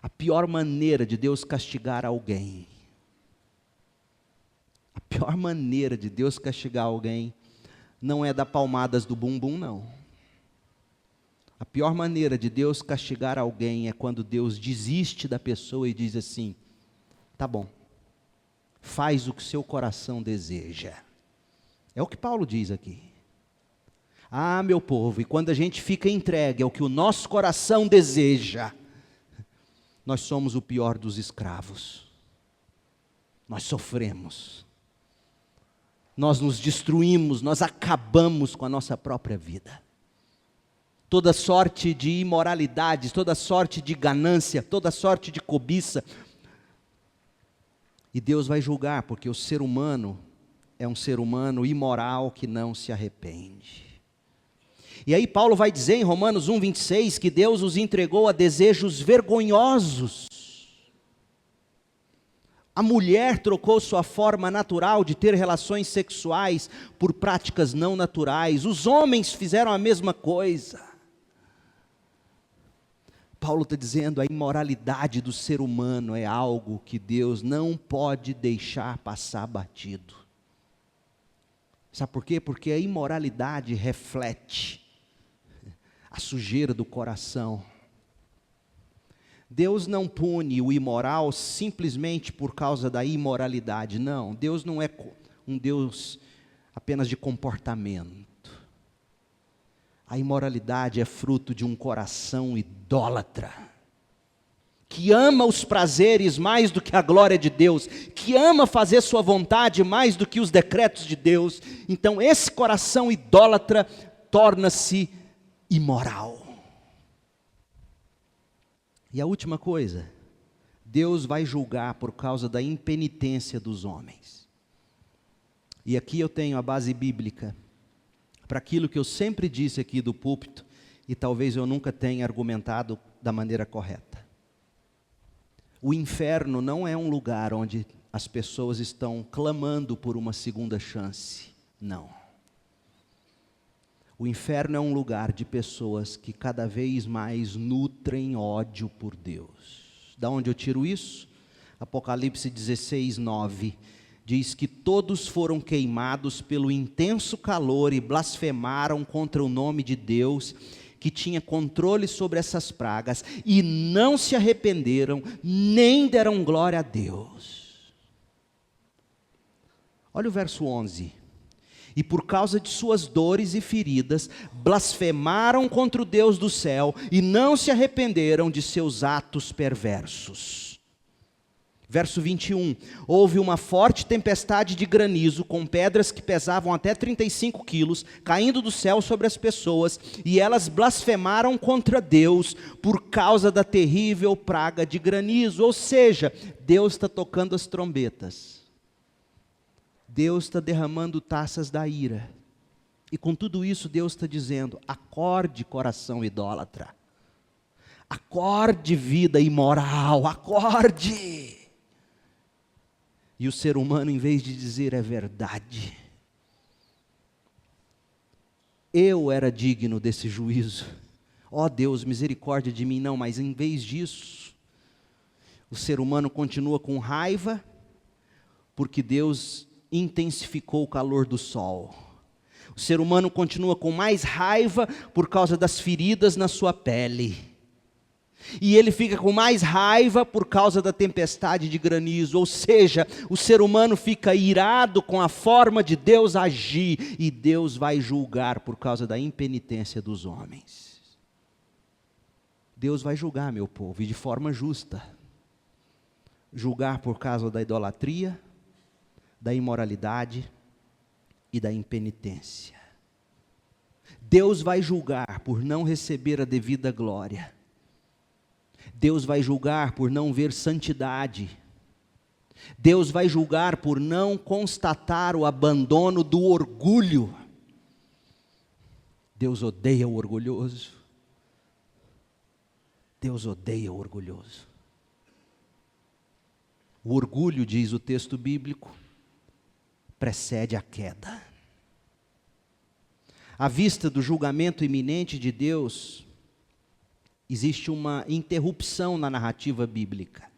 A pior maneira de Deus castigar alguém, a pior maneira de Deus castigar alguém, não é dar palmadas do bumbum, não. A pior maneira de Deus castigar alguém é quando Deus desiste da pessoa e diz assim, tá bom, faz o que seu coração deseja. É o que Paulo diz aqui. Meu povo, e quando a gente fica entregue ao que o nosso coração deseja, nós somos o pior dos escravos. Nós sofremos. Nós nos destruímos, nós acabamos com a nossa própria vida. Toda sorte de imoralidades, toda sorte de ganância, toda sorte de cobiça. E Deus vai julgar, porque o ser humano é um ser humano imoral que não se arrepende. E aí Paulo vai dizer em Romanos 1, 26, que Deus os entregou a desejos vergonhosos. A mulher trocou sua forma natural de ter relações sexuais por práticas não naturais. Os homens fizeram a mesma coisa. Paulo está dizendo, a imoralidade do ser humano é algo que Deus não pode deixar passar batido. Sabe por quê? Porque a imoralidade reflete a sujeira do coração. Deus não pune o imoral simplesmente por causa da imoralidade, não. Deus não é um Deus apenas de comportamento. A imoralidade é fruto de um coração idólatra, que ama os prazeres mais do que a glória de Deus, que ama fazer sua vontade mais do que os decretos de Deus. Então esse coração idólatra torna-se imoral. E a última coisa, Deus vai julgar por causa da impenitência dos homens. E aqui eu tenho a base bíblica para aquilo que eu sempre disse aqui do púlpito, e talvez eu nunca tenha argumentado da maneira correta. O inferno não é um lugar onde as pessoas estão clamando por uma segunda chance, não. O inferno é um lugar de pessoas que cada vez mais nutrem ódio por Deus. Da onde eu tiro isso? Apocalipse 16, 9. Diz que todos foram queimados pelo intenso calor e blasfemaram contra o nome de Deus, que tinha controle sobre essas pragas, e não se arrependeram, nem deram glória a Deus. Olha o verso 11. E por causa de suas dores e feridas, blasfemaram contra o Deus do céu, e não se arrependeram de seus atos perversos. Verso 21, houve uma forte tempestade de granizo, com pedras que pesavam até 35 quilos, caindo do céu sobre as pessoas, e elas blasfemaram contra Deus, por causa da terrível praga de granizo. Ou seja, Deus está tocando as trombetas. Deus está derramando taças da ira. E com tudo isso Deus está dizendo, acorde coração idólatra. Acorde vida imoral, acorde. E o ser humano, em vez de dizer é verdade, eu era digno desse juízo, ó Deus, misericórdia de mim, não, mas em vez disso, o ser humano continua com raiva, porque Deus intensificou o calor do sol. O ser humano continua com mais raiva por causa das feridas na sua pele. E ele fica com mais raiva por causa da tempestade de granizo. Ou seja, o ser humano fica irado com a forma de Deus agir, e Deus vai julgar por causa da impenitência dos homens. Deus vai julgar, meu povo, e de forma justa. Julgar por causa da idolatria, da imoralidade e da impenitência. Deus vai julgar por não receber a devida glória. Deus vai julgar por não ver santidade. Deus vai julgar por não constatar o abandono do orgulho. Deus odeia o orgulhoso. Deus odeia o orgulhoso. O orgulho, diz o texto bíblico, precede a queda. À vista do julgamento iminente de Deus, existe uma interrupção na narrativa bíblica.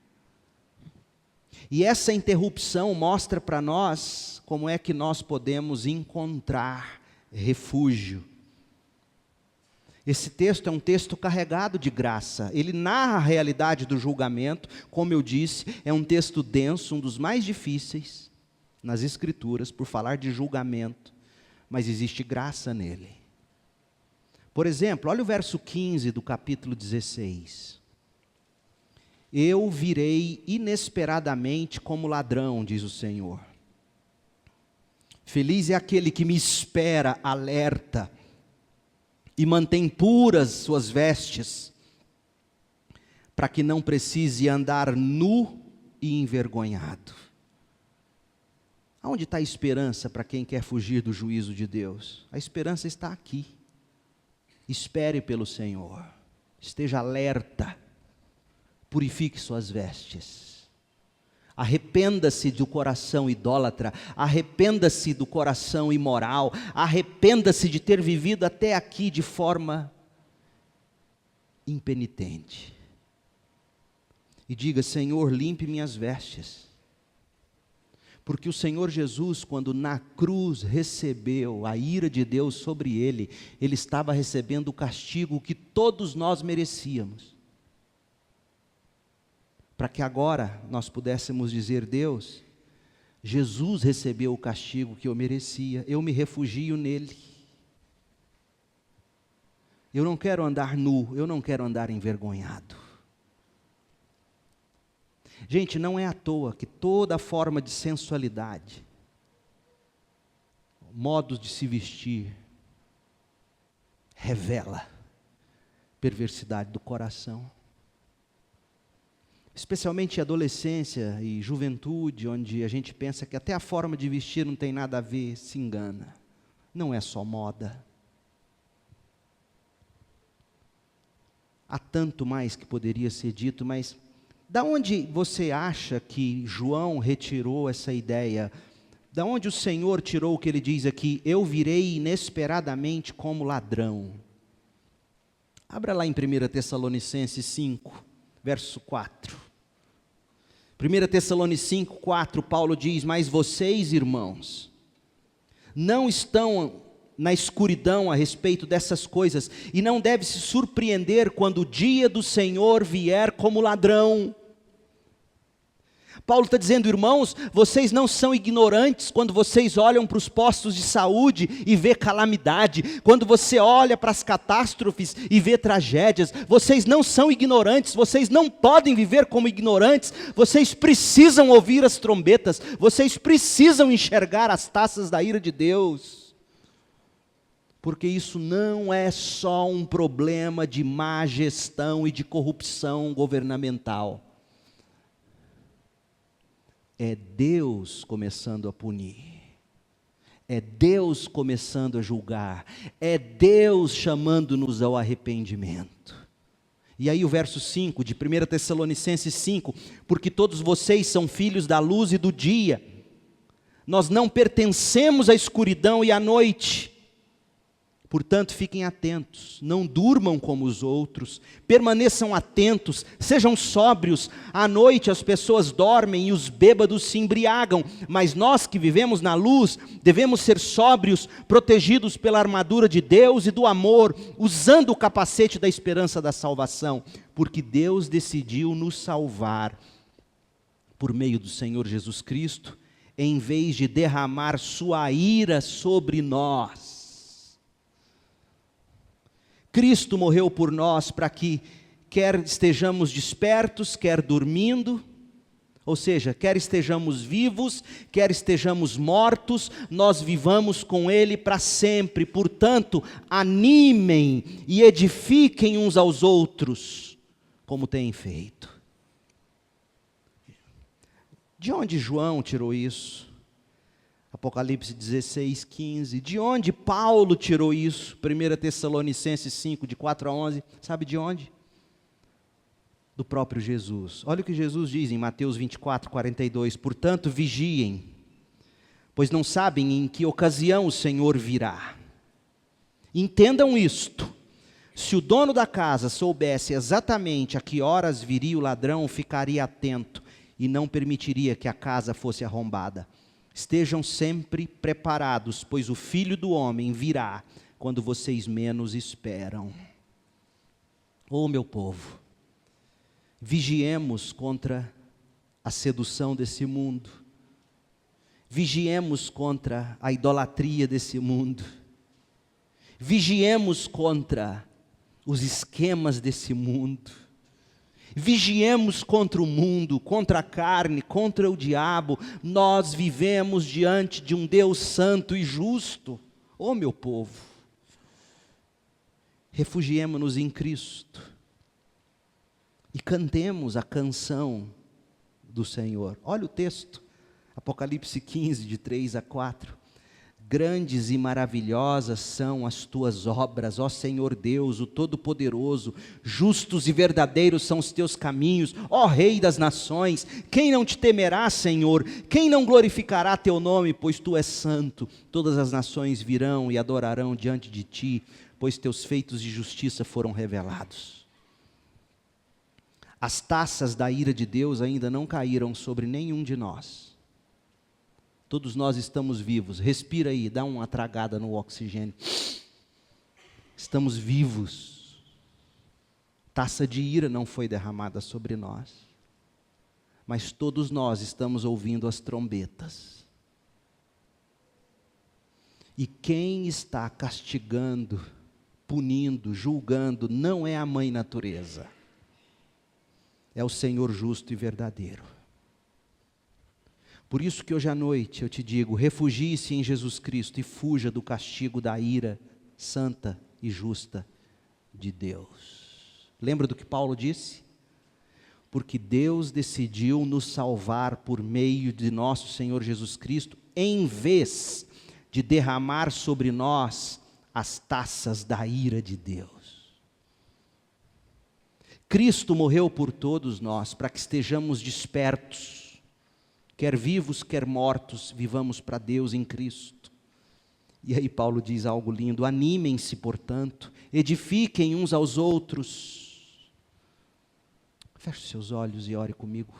E essa interrupção mostra para nós como é que nós podemos encontrar refúgio. Esse texto é um texto carregado de graça. Ele narra a realidade do julgamento. Como eu disse, é um texto denso, um dos mais difíceis nas Escrituras, por falar de julgamento, mas existe graça nele. Por exemplo, olha o verso 15 do capítulo 16. Eu virei inesperadamente como ladrão, diz o Senhor. Feliz é aquele que me espera alerta e mantém puras suas vestes, para que não precise andar nu e envergonhado. Aonde está a esperança para quem quer fugir do juízo de Deus? A esperança está aqui. Espere pelo Senhor, esteja alerta, purifique suas vestes, arrependa-se do coração idólatra, arrependa-se do coração imoral, arrependa-se de ter vivido até aqui de forma impenitente. E diga, Senhor, limpe minhas vestes. Porque o Senhor Jesus, quando na cruz recebeu a ira de Deus sobre ele, ele estava recebendo o castigo que todos nós merecíamos. para que agora nós pudéssemos dizer: Deus, Jesus recebeu o castigo que eu merecia, eu me refugio nele. Eu não quero andar nu, eu não quero andar envergonhado. Gente, não é à toa que toda forma de sensualidade, modos de se vestir, revela perversidade do coração. Especialmente adolescência e juventude, onde a gente pensa que até a forma de vestir não tem nada a ver, se engana. Não é só moda. Há tanto mais que poderia ser dito, mas da onde você acha que João retirou essa ideia? Da onde o Senhor tirou o que ele diz aqui: eu virei inesperadamente como ladrão? Abra lá em 1 Tessalonicenses 5, verso 4. 1 Tessalonicenses 4, Paulo diz: mas vocês, irmãos, não estão na escuridão a respeito dessas coisas, e não deve se surpreender quando o dia do Senhor vier como ladrão. Paulo está dizendo: irmãos, vocês não são ignorantes quando vocês olham para os postos de saúde e vê calamidade, quando você olha para as catástrofes e vê tragédias. Vocês não são ignorantes, vocês não podem viver como ignorantes, vocês precisam ouvir as trombetas, vocês precisam enxergar as taças da ira de Deus, porque isso não é só um problema de má gestão e de corrupção governamental. É Deus começando a punir, é Deus começando a julgar, é Deus chamando-nos ao arrependimento. E aí o verso 5 de 1 Tessalonicenses 5, porque todos vocês são filhos da luz e do dia, nós não pertencemos à escuridão e à noite. Portanto, fiquem atentos, não durmam como os outros, permaneçam atentos, sejam sóbrios. À noite as pessoas dormem e os bêbados se embriagam, mas nós que vivemos na luz, devemos ser sóbrios, protegidos pela armadura de Deus e do amor, usando o capacete da esperança da salvação, porque Deus decidiu nos salvar por meio do Senhor Jesus Cristo, em vez de derramar sua ira sobre nós. Cristo morreu por nós para que, quer estejamos despertos, quer dormindo, ou seja, quer estejamos vivos, quer estejamos mortos, nós vivamos com Ele para sempre. Portanto, animem e edifiquem uns aos outros, como têm feito. De onde João tirou isso? Apocalipse 16, 15. De onde Paulo tirou isso? 1 Tessalonicenses 5, de 4 a 11. Sabe de onde? Do próprio Jesus. Olha o que Jesus diz em Mateus 24, 42. Portanto, vigiem, pois não sabem em que ocasião o Senhor virá. Entendam isto. Se o dono da casa soubesse exatamente a que horas viria o ladrão, ficaria atento e não permitiria que a casa fosse arrombada. Estejam sempre preparados, pois o Filho do Homem virá quando vocês menos esperam. Oh, meu povo, vigiemos contra a sedução desse mundo, vigiemos contra a idolatria desse mundo, vigiemos contra os esquemas desse mundo, vigiemos contra o mundo, contra a carne, contra o diabo. Nós vivemos diante de um Deus santo e justo. Oh, meu povo, refugiemo-nos em Cristo e cantemos a canção do Senhor. Olha o texto, Apocalipse 15, de 3 a 4. Grandes e maravilhosas são as tuas obras, ó Senhor Deus, o Todo-Poderoso. Justos e verdadeiros são os teus caminhos, ó Rei das nações. Quem não te temerá, Senhor? Quem não glorificará teu nome? Pois tu és santo. Todas as nações virão e adorarão diante de ti, pois teus feitos de justiça foram revelados. As taças da ira de Deus ainda não caíram sobre nenhum de nós. Todos nós estamos vivos. Respira aí, dá uma tragada no oxigênio. Estamos vivos. Taça de ira não foi derramada sobre nós. mas todos nós estamos ouvindo as trombetas. E quem está castigando, punindo, julgando, não é a mãe natureza, é o Senhor justo e verdadeiro. Por isso que hoje à noite eu te digo, refugie-se em Jesus Cristo e fuja do castigo da ira santa e justa de Deus. Lembra do que Paulo disse? Porque Deus decidiu nos salvar por meio de nosso Senhor Jesus Cristo, em vez de derramar sobre nós as taças da ira de Deus. Cristo morreu por todos nós, para que estejamos despertos, quer vivos, quer mortos, vivamos para Deus em Cristo. E aí Paulo diz algo lindo: animem-se, portanto, edifiquem uns aos outros. Feche seus olhos e ore comigo.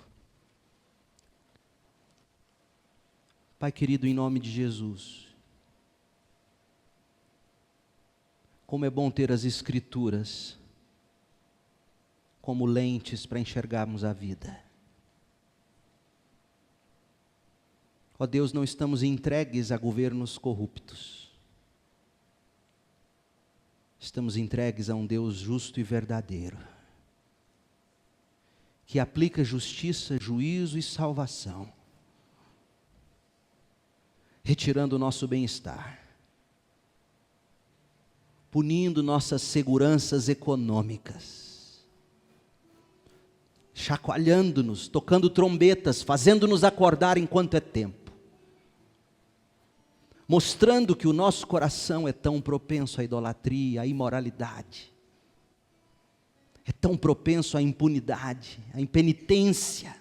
Pai querido, em nome de Jesus, como é bom ter as Escrituras como lentes para enxergarmos a vida. Ó Deus, não estamos entregues a governos corruptos. Estamos entregues a um Deus justo e verdadeiro, que aplica justiça, juízo e salvação, retirando o nosso bem-estar, punindo nossas seguranças econômicas, chacoalhando-nos, tocando trombetas, fazendo-nos acordar enquanto é tempo, mostrando que o nosso coração é tão propenso à idolatria, à imoralidade, é tão propenso à impunidade, à impenitência,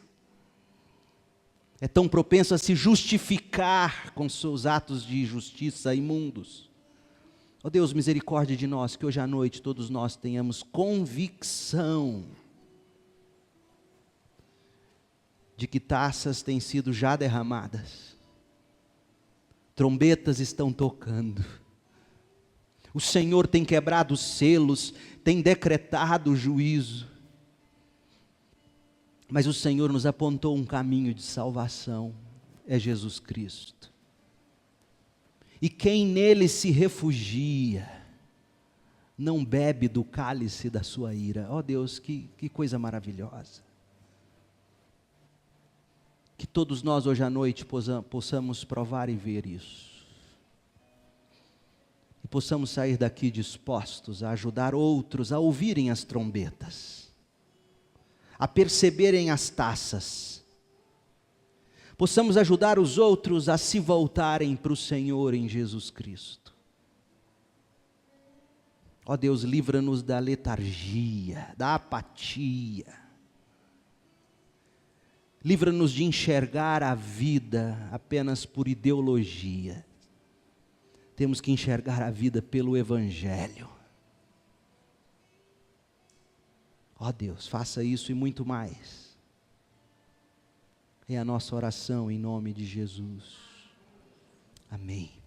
é tão propenso a se justificar com seus atos de justiça imundos. Ó Deus, misericórdia de nós, que hoje à noite todos nós tenhamos convicção de que taças têm sido já derramadas, trombetas estão tocando, o Senhor tem quebrado os selos, tem decretado o juízo, mas o Senhor nos apontou um caminho de salvação, é Jesus Cristo. E quem nele se refugia, não bebe do cálice da sua ira. Ó Deus, que coisa maravilhosa. Que todos nós hoje à noite possamos provar e ver isso. E possamos sair daqui dispostos a ajudar outros a ouvirem as trombetas, a perceberem as taças. Possamos ajudar os outros a se voltarem para o Senhor em Jesus Cristo. Ó Deus, livra-nos da letargia, da apatia. Livra-nos de enxergar a vida apenas por ideologia. Temos que enxergar a vida pelo Evangelho. Ó Deus, faça isso e muito mais. É a nossa oração em nome de Jesus. Amém.